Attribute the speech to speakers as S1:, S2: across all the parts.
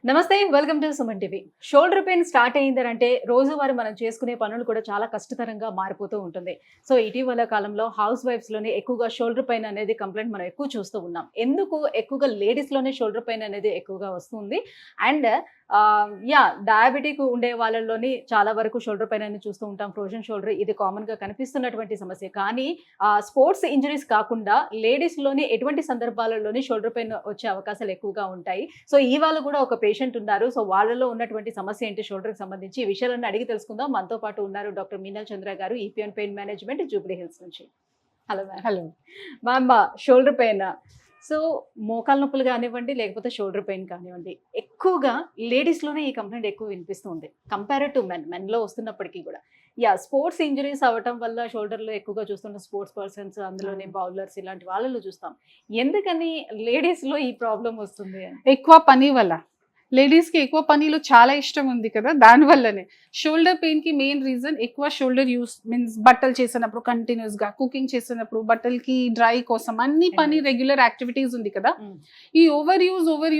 S1: నమస్తే, welcome to Suman TV. Shoulder pain start అయిందంటే రోజువారీ మనం చేసుకునే పనులు కూడా చాలా కష్టతరంగా మారిపోతూ ఉంటుంది. సో ఇటీవల కాలంలో హౌస్ వైఫ్స్ లోనే ఎక్కువగా షోల్డర్ పెయిన్ అనేది కంప్లైంట్ మనం ఎక్కువ చూస్తూ ఉన్నాం. ఎందుకు ఎక్కువగా లేడీస్ లోనే షోల్డర్ పెయిన్ అనేది ఎక్కువగా వస్తుంది? అండ్ డయాబెటిక్ ఉండే వాళ్ళలోని చాలా వరకు షోల్డర్ పెయిన్ అని చూస్తూ ఉంటాం. ఫ్రోజన్ షోల్డర్ ఇది కామన్ గా కనిపిస్తున్నటువంటి సమస్య. కానీ స్పోర్ట్స్ ఇంజరీస్ కాకుండా లేడీస్ లోని ఎటువంటి సందర్భాలలోని షోల్డర్ పెయిన్ వచ్చే అవకాశాలు ఎక్కువగా ఉంటాయి. సో ఇవాళ కూడా ఒక పేషెంట్ ఉన్నారు. సో వాళ్ళలో ఉన్నటువంటి సమస్య ఏంటి, షోల్డర్ కి సంబంధించి ఈ విషయాలన్నీ అడిగి తెలుసుకుందాం. మనతో పాటు ఉన్నారు డాక్టర్ మీనల్ చంద్ర గారు, EPN pain management, Jubilee hills నుంచి. Hello ma'am.
S2: Hello
S1: ma'am, shoulder pain, so మోకాల నొప్పులు కానివ్వండి లేకపోతే షోల్డర్ పెయిన్ కానివ్వండి, ఎక్కువగా లేడీస్లోనే ఈ కంప్లైంట్ ఎక్కువ వినిపిస్తుంది కంపేర్ టు మెన్లో వస్తున్నప్పటికీ కూడా. స్పోర్ట్స్ ఇంజరీస్ అవ్వటం వల్ల షోల్డర్లో ఎక్కువగా చూస్తున్న స్పోర్ట్స్ పర్సన్స్, అందులోనే బౌలర్స్, ఇలాంటి వాళ్ళలో చూస్తాం. ఎందుకని లేడీస్లో ఈ ప్రాబ్లం వస్తుంది?
S2: ఎక్కువ పని వల్ల, లేడీస్ కి ఎక్కువ పనిలో చాలా ఇష్టం ఉంది కదా, దాని వల్లనే షోల్డర్ పెయిన్ కి మెయిన్ రీజన్ ఎక్కువ షోల్డర్ యూస్ మీన్స్ బట్టలు చేసినప్పుడు, కంటిన్యూస్ గా కుకింగ్ చేసినప్పుడు, బట్టలకి డ్రై కోసం అన్ని పని రెగ్యులర్ యాక్టివిటీస్ ఉంది కదా. ఈ ఓవర్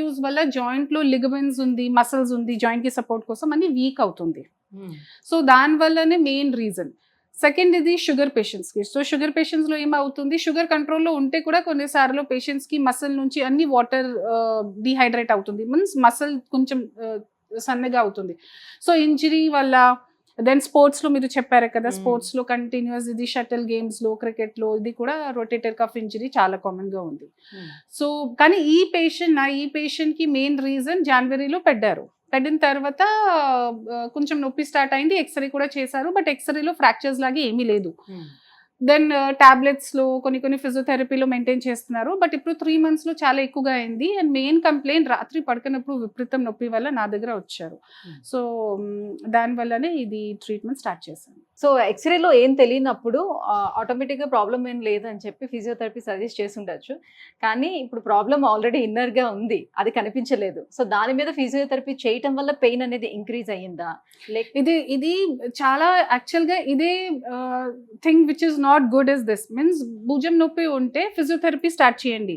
S2: యూజ్ వల్ల జాయింట్ లో లిగమెంట్స్ ఉంది, మసిల్స్ ఉంది, జాయింట్ కి సపోర్ట్ కోసం అన్ని వీక్ అవుతుంది. సో దాని వల్లనే మెయిన్ రీజన్. సెకండ్ ఇది షుగర్ పేషెంట్స్ కి. సో షుగర్ పేషెంట్స్ లో ఏమవుతుంది, షుగర్ కంట్రోల్లో ఉంటే కూడా కొన్నిసార్లు పేషెంట్స్ కి మసిల్ నుంచి అన్ని వాటర్ డిహైడ్రేట్ అవుతుంది, మీన్స్ మసిల్ కొంచెం సన్నగా అవుతుంది. సో ఇంజరీ వల్ల, దెన్ స్పోర్ట్స్ లో మీరు చెప్పారు కదా, స్పోర్ట్స్ లో కంటిన్యూస్ ఇది షటిల్ గేమ్స్ లో, క్రికెట్ లో ఇది కూడా రొటేటర్ కఫ్ ఇంజరీ చాలా కామన్ గా ఉంది. సో కానీ ఈ పేషెంట్ కి మెయిన్ రీజన్ జనవరిలో పడిన తర్వాత కొంచెం నొప్పి స్టార్ట్ అయింది, ఎక్స్రే కూడా చేశారు, బట్ ఎక్స్రేలో ఫ్రాక్చర్స్ లాగే ఏమీ లేదు. దెన్ టాబ్లెట్స్ లో కొన్ని ఫిజియోథెరపీలో మెయింటైన్ చేస్తున్నారు, బట్ ఇప్పుడు 3 months లో చాలా ఎక్కువగా అయింది. అండ్ మెయిన్ కంప్లైంట్ రాత్రి పడుకున్నప్పుడు విపరీతం నొప్పి వల్ల నా దగ్గర వచ్చారు. సో దాని వల్లనే ఇది ట్రీట్మెంట్ స్టార్ట్ చేశాను.
S1: సో ఎక్స్రేలో ఏం తెలియనప్పుడు ఆటోమేటిక్గా ప్రాబ్లం ఏం లేదని చెప్పి ఫిజియోథెరపీ సజెస్ట్ చేసి ఉండొచ్చు. కానీ ఇప్పుడు ప్రాబ్లం ఆల్రెడీ ఇన్నర్గా ఉంది, అది కనిపించలేదు. సో దాని మీద ఫిజియోథెరపీ చేయటం వల్ల పెయిన్ అనేది ఇంక్రీజ్ అయ్యిందా?
S2: ఇది చాలా యాక్చువల్గా ఇదే thing which is not good is this means భుజం నొప్పి ఉంటే ఫిజియోథెరపీ స్టార్ట్ చేయండి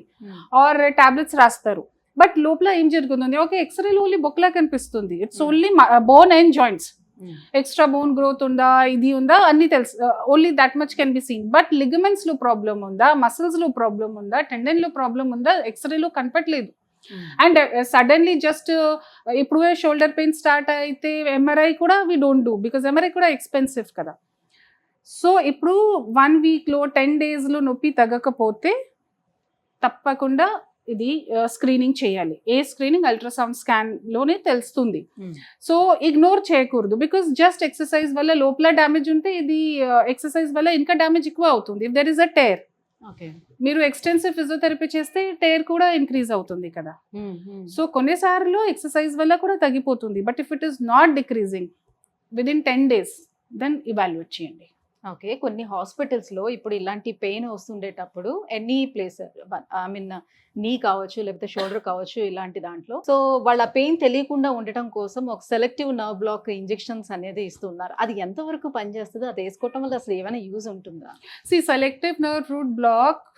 S2: ఆర్ టాబ్లెట్స్ రాస్తారు, బట్ లోపల ఏం జరుగుతుంది, ఓకే ఎక్స్రేలో ఓన్లీ బొక్లా కనిపిస్తుంది, it's only bone and joints, extra bone growth ఉందా, ఇది ఉందా అన్ని తెలుసు, only that much can be seen. But ligaments లో ప్రాబ్లం ఉందా, మసిల్స్ లో ప్రాబ్లం ఉందా, టెండన్ లో ప్రాబ్లం ఉందా, ఎక్స్రేలో కనపట్లేదు. అండ్ సడన్లీ జస్ట్ ఇప్పుడు షోల్డర్ పెయిన్ స్టార్ట్ అయితే ఎంఆర్ఐ కూడా we don't do, because MRI కూడా ఎక్స్పెన్సివ్ కదా. సో ఇప్పుడు 1 week లో 10 days లో నొప్పి తగ్గకపోతే తప్పకుండా ఇది స్క్రీనింగ్ చేయాలి. ఏ స్క్రీనింగ్, అల్ట్రాసౌండ్ స్కాన్ లోనే తెలుస్తుంది. సో ఇగ్నోర్ చేయకూడదు, బికాస్ జస్ట్ ఎక్సర్సైజ్ వల్ల లోపల డ్యామేజ్ ఉంటే ఇది ఎక్సర్సైజ్ వల్ల ఇంకా డ్యామేజ్ ఎక్కువ అవుతుంది. If there is a tear, మీరు ఎక్స్టెన్సివ్ ఫిజియోథెరపీ చేస్తే టేర్ కూడా ఇంక్రీజ్ అవుతుంది కదా. సో కొన్నిసార్లు ఎక్సర్సైజ్ వల్ల కూడా తగ్గిపోతుంది, but if it is not decreasing within 10 days then evaluate చేయండి.
S1: ఓకే, కొన్ని హాస్పిటల్స్లో ఇప్పుడు ఇలాంటి పెయిన్ వస్తుండేటప్పుడు any place, I mean knee కావచ్చు లేకపోతే షోల్డర్ కావచ్చు, ఇలాంటి దాంట్లో సో వాళ్ళ పెయిన్ తెలియకుండా ఉండటం కోసం ఒక సెలెక్టివ్ నర్వ్ బ్లాక్ ఇంజెక్షన్స్ అనేది ఇస్తున్నారు. అది ఎంతవరకు పనిచేస్తుంది, అది వేసుకోవటం వల్ల అసలు ఏమైనా యూజ్ ఉంటుందా?
S2: సెలెక్టివ్ నర్వ్ రూట్ బ్లాక్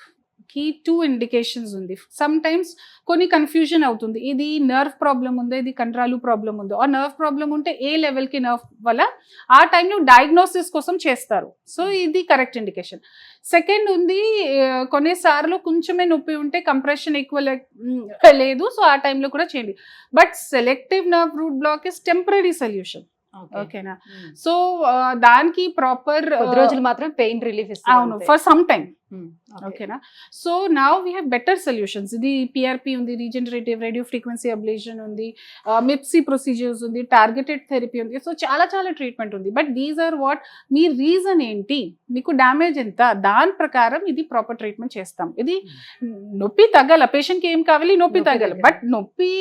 S2: కి 2 indications ఉంది. సమ్ టైమ్స్ కొన్ని కన్ఫ్యూజన్ అవుతుంది, ఇది నర్వ్ ప్రాబ్లం ఉందో, ఇది కండరాలు ప్రాబ్లం ఉందో. ఆ నర్వ్ ప్రాబ్లం ఉంటే ఏ లెవెల్కి నర్వ్ వల్ల ఆ టైంలో డయాగ్నోసిస్ కోసం చేస్తారు. సో ఇది కరెక్ట్ ఇండికేషన్. సెకండ్ ఉంది, కొన్నిసార్లు కొంచెమే నొప్పి ఉంటే కంప్రెషన్ ఎక్కువ లేదు, సో ఆ టైంలో కూడా చేయండి. But selective nerve root block is temporary solution. ఓకేనా, సో దానికి ప్రాపర్
S1: రోజులు మాత్రం పెయిన్ రిలీఫ్ ఇస్తుంది.
S2: అవును, ఫర్ సమ్ టైమ్. ఓకేనా, so now we have better solutions. ఇది పిఆర్పి ఉంది, రీజనరేటివ్ రేడియో ఫ్రీక్వెన్సీ అబ్లేషన్ ఉంది, మిప్సీ ప్రొసీజర్స్ ఉంది, టార్గెటెడ్ థెరపీ ఉంది. సో చాలా ట్రీట్మెంట్ ఉంది. బట్ దీస్ ఆర్ వాట్, మీ రీజన్ ఏంటి, మీకు డ్యామేజ్ ఎంత, దాని ప్రకారం ఇది ప్రాపర్ ట్రీట్మెంట్ చేస్తాం. ఇది నొప్పి తగ్గాల, పేషెంట్కి ఏం కావాలి, నొప్పి తగ్గాలి. బట్ నొప్పి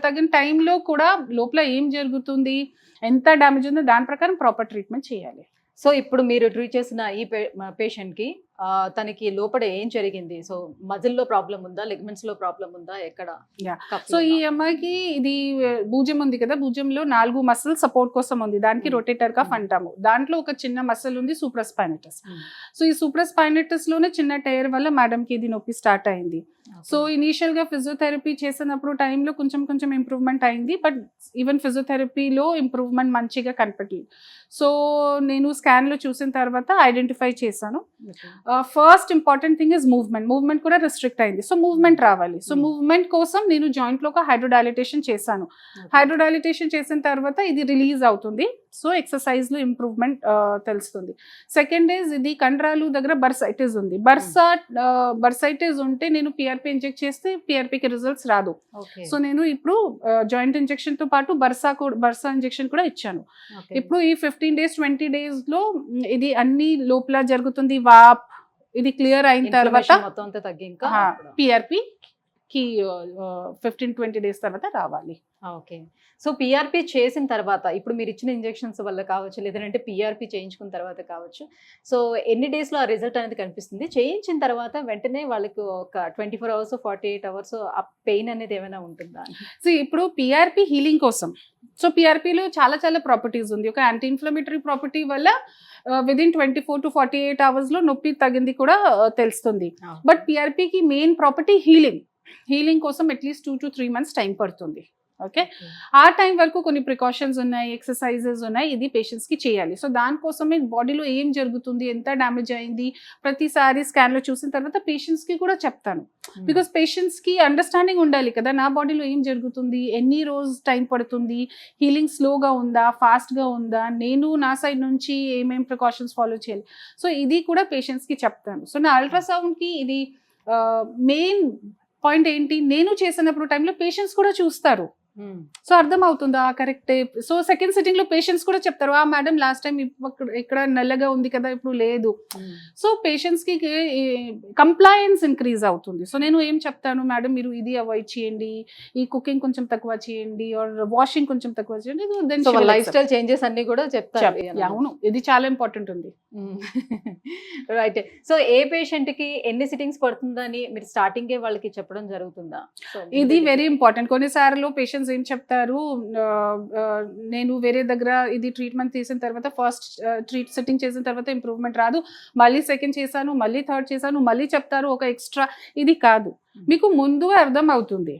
S2: తగిన టైంలో కూడా లోపల ఏం జరుగుతుంది, ఎంత డ్యామేజ్ ఉందో దాని ప్రకారం ప్రాపర్ ట్రీట్మెంట్ చేయాలి.
S1: సో ఇప్పుడు మీరు ట్రీట్ చేసిన ఈ పేషెంట్కి తనకి లోపల ఏం జరిగింది? సో మజిల్ లో ప్రాబ్లం ఉందా, లిగమెంట్స్ లో ప్రాబ్లం ఉందా, ఎక్కడ?
S2: Yeah.
S1: Cuff
S2: సో ఈ
S1: లోనా?
S2: అమ్మాయికి ఇది భుజం ఉంది కదా, భుజంలో 4 మసిల్ సపోర్ట్ కోసం ఉంది, దానికి రొటేటర్ కఫ్ అంటాము. దాంట్లో ఒక చిన్న మసిల్ ఉంది సూప్రాస్పైనటస్. సో ఈ సూప్రాస్పైనటస్ లోనే చిన్న టైర్ వల్ల మేడం కి ఇది నొప్పి స్టార్ట్ అయింది. సో ఇనీషియల్ గా ఫిజియోథెరపీ చేసినప్పుడు టైంలో కొంచెం ఇంప్రూవ్మెంట్ అయింది, బట్ ఈవెన్ ఫిజియోథెరపీలో ఇంప్రూవ్మెంట్ మంచిగా కనపడలేదు. సో నేను స్కాన్ లో చూసిన తర్వాత ఐడెంటిఫై చేశాను. First important thing is movement కూడా రిస్ట్రిక్ట్ అయింది. సో మూవ్మెంట్ రావాలి. సో మూవ్మెంట్ కోసం నేను జాయింట్ లో ఒక హైడ్రోడైలిటేషన్ చేశాను. హైడ్రోడైలిటేషన్ చేసిన తర్వాత ఇది రిలీజ్ అవుతుంది. సో ఎక్సర్సైజ్ లో ఇంప్రూవ్మెంట్ తెలుస్తుంది. సెకండ్ ఇస్ ఇది కండరాలు దగ్గర బర్సైటిస్ ఉంది. బర్సైటిస్ ఉంటే నేను పిఆర్పి ఇంజెక్ట్ చేస్తే పిఆర్పికి రిజల్ట్స్ రాదు. సో నేను ఇప్పుడు జాయింట్ ఇంజెక్షన్ తో పాటు బర్సా ఇంజెక్షన్ కూడా ఇచ్చాను. ఇప్పుడు ఈ 15 days 20 days లో ఇది అన్ని లోపల జరుగుతుంది. వాప్ ఇది క్లియర్ అయిన తర్వాత
S1: మొత్తం అంతా తగ్గి ఇంకా
S2: పిఆర్పి కి 15-20 days తర్వాత రావాలి.
S1: ఓకే. సో పిఆర్పి చేసిన తర్వాత ఇప్పుడు మీరు ఇచ్చిన ఇంజెక్షన్స్ వల్ల కావచ్చు, లేదంటే పిఆర్పి చేయించుకున్న తర్వాత కావచ్చు, సో ఎన్ని డేస్ లో ఆ రిజల్ట్ అనేది కనిపిస్తుంది? చేయించిన తర్వాత వెంటనే వాళ్ళకి ఒక 24 hours 48 hours ఆ పెయిన్ అనేది ఏమైనా ఉంటుందా?
S2: సో ఇప్పుడు పిఆర్పి హీలింగ్ కోసం, సో పిఆర్పిలో చాలా ప్రాపర్టీస్ ఉంది. ఒక యాంటీ ఇన్ఫ్లమేటరీ ప్రాపర్టీ వల్ల విదిన్ 24 to 48 hours లో నొప్పి తగ్గింది కూడా తెలుస్తుంది. బట్ పిఆర్పికి మెయిన్ ప్రాపర్టీ హీలింగ్ కోసం అట్లీస్ట్ 2 to 3 months టైం పడుతుంది. ఓకే, ఆ టైం వరకు కొన్ని ప్రికాషన్స్ ఉన్నాయి, ఎక్సర్సైజెస్ ఉన్నాయి, ఇది పేషెంట్స్ కి చేయాలి. సో దానికోసమే బాడీలో ఏం జరుగుతుంది, ఎంత డ్యామేజ్ అయింది, ప్రతిసారి స్కాన్ లో చూసిన తర్వాత పేషెంట్స్ కి కూడా చెప్తాను. బికాస్ పేషెంట్స్ కి అండర్స్టాండింగ్ ఉండాలి కదా, నా బాడీలో ఏం జరుగుతుంది, ఎన్ని రోజు టైం పడుతుంది, హీలింగ్ స్లోగా ఉందా, ఫాస్ట్ గా ఉందా, నేను నా సైడ్ నుంచి ఏమేం ప్రికాషన్స్ ఫాలో చేయాలి. సో ఇది కూడా పేషెంట్స్ కి చెప్తాను. సో నా అల్ట్రాసౌండ్ కి ఇది మెయిన్ పాయింట్ ఏంటి, నేను చేసినప్పుడు టైంలో పేషెంట్స్ కూడా చూస్తారు. సో అర్థం అవుతుందా కరెక్టే. సో సెకండ్ సిట్టింగ్ లో పేషెంట్స్ కూడా చెప్తారు, ఆ మేడం లాస్ట్ టైం ఇక్కడ నల్లగా ఉంది కదా, ఇప్పుడు లేదు. సో పేషెంట్స్ కి కంప్లయన్స్ ఇంక్రీజ్ అవుతుంది. సో నేను ఏం చెప్తాను, మేడం మీరు ఇది అవాయిడ్ చేయండి, ఈ కుకింగ్ కొంచెం తక్కువ చేయండి, ఆర్ వాషింగ్ కొంచెం తక్కువ చేయండి.
S1: లైఫ్ స్టైల్ చేంజెస్ అన్ని కూడా చెప్తారు.
S2: అవును, ఇది చాలా ఇంపార్టెంట్ ఉంది.
S1: రైట్. సో ఏ పేషెంట్ కి ఎన్ని సిట్టింగ్స్ పడుతుందని మీరు స్టార్టింగ్ వాళ్ళకి చెప్పడం జరుగుతుందా?
S2: ఇది వెరీ ఇంపార్టెంట్. కొన్నిసార్లు పేషెంట్స్ ఏం చెప్తారు, నేను వేరే దగ్గర ఇది ట్రీట్మెంట్ తీసిన తర్వాత ఫస్ట్ సిట్టింగ్ చేసిన తర్వాత ఇంప్రూవ్మెంట్ రాదు, మళ్ళీ సెకండ్ చేశాను, మళ్ళీ థర్డ్ చేశాను, మళ్ళీ చెప్తారు ఒక ఎక్స్ట్రా. ఇది కాదు, మీకు ముందు అర్థం అవుతుంది.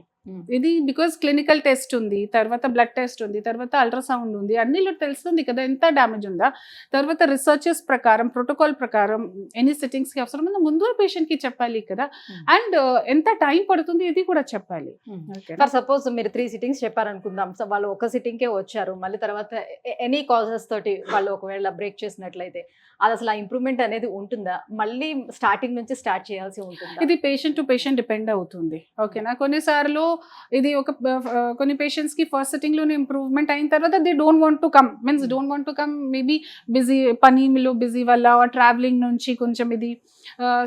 S2: ఇది బికాస్ క్లినికల్ టెస్ట్ ఉంది, తర్వాత బ్లడ్ టెస్ట్ ఉంది, తర్వాత అల్ట్రాసౌండ్ ఉంది, అన్నిలో తెలుస్తుంది కదా ఎంత డ్యామేజ్ ఉందా. తర్వాత రీసెర్చెస్ ప్రకారం, ప్రోటోకాల్ ప్రకారం ఎన్ని సిట్టింగ్స్ కి అవసరం ఉందో ముందు పేషెంట్ కి చెప్పాలి కదా, అండ్ ఎంత టైం పడుతుంది ఇది కూడా చెప్పాలి.
S1: ఫర్ సపోజ్ మీరు 3 sittings చెప్పారనుకుందాం, సో వాళ్ళు ఒక సిట్టింగ్ కే వచ్చారు, మళ్ళీ తర్వాత ఎనీ కాజెస్ తోటి వాళ్ళు ఒకవేళ బ్రేక్ చేసినట్లయితే అది అసలు ఆ ఇంప్రూవ్మెంట్ అనేది ఉంటుందా, మళ్ళీ స్టార్టింగ్ నుంచి స్టార్ట్ చేయాల్సి ఉంటుందా?
S2: ఇది పేషెంట్ టు పేషెంట్ డిపెండ్ అవుతుంది. ఓకేనా, కొన్నిసార్లు ఇది కొన్ని పేషెంట్స్ కి ఫస్ట్ సిట్టింగ్ లోనే ఇంప్రూవ్మెంట్ అయిన తర్వాత they don't want to come maybe busy, పనిలో బిజీ వల్ల, ట్రావెలింగ్ నుంచి కొంచెం ఇది.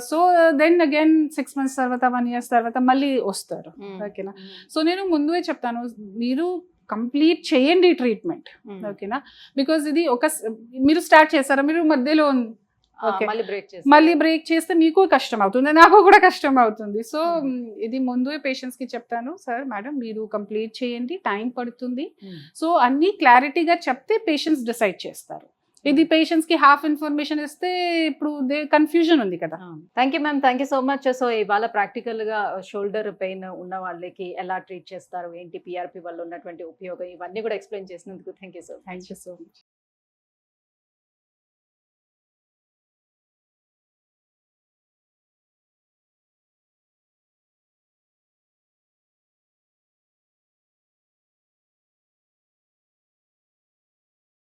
S2: సో దెన్ అగైన్ 6 months తర్వాత 1 year తర్వాత మళ్ళీ వస్తారు. ఓకేనా, సో నేను ముందే చెప్తాను, మీరు కంప్లీట్ చేయండి ట్రీట్మెంట్. ఓకేనా, బికాస్ ఇది మీరు స్టార్ట్ చేస్తారా, మీరు మధ్యలో మళ్ళీ బ్రేక్ చేస్తే మీకు కష్టం అవుతుంది, నాకు కూడా కష్టం అవుతుంది. సో ఇది ముందు పేషెంట్స్ కి చెప్తాను, సార్ మేడం మీరు కంప్లీట్ చేయండి, టైం పడుతుంది. సో అన్ని క్లారిటీగా చెప్తే పేషెంట్స్ డిసైడ్ చేస్తారు. ఇది పేషెంట్స్ కి హాఫ్ ఇన్ఫర్మేషన్ ఇస్తే ఇప్పుడు కన్ఫ్యూజన్ ఉంది కదా.
S1: Thank you ma'am, thank you so much. So ఇవాళ ప్రాక్టికల్ గా షోల్డర్ పెయిన్ ఉన్న వాళ్ళకి ఎలా ట్రీట్ చేస్తారు, ఏంటి పిఆర్పి వల్ల ఉన్నటువంటి ఉపయోగం, ఇవన్నీ కూడా ఎక్స్ప్లెయిన్ చేసినందుకు థ్యాంక్ యూ సో మచ్.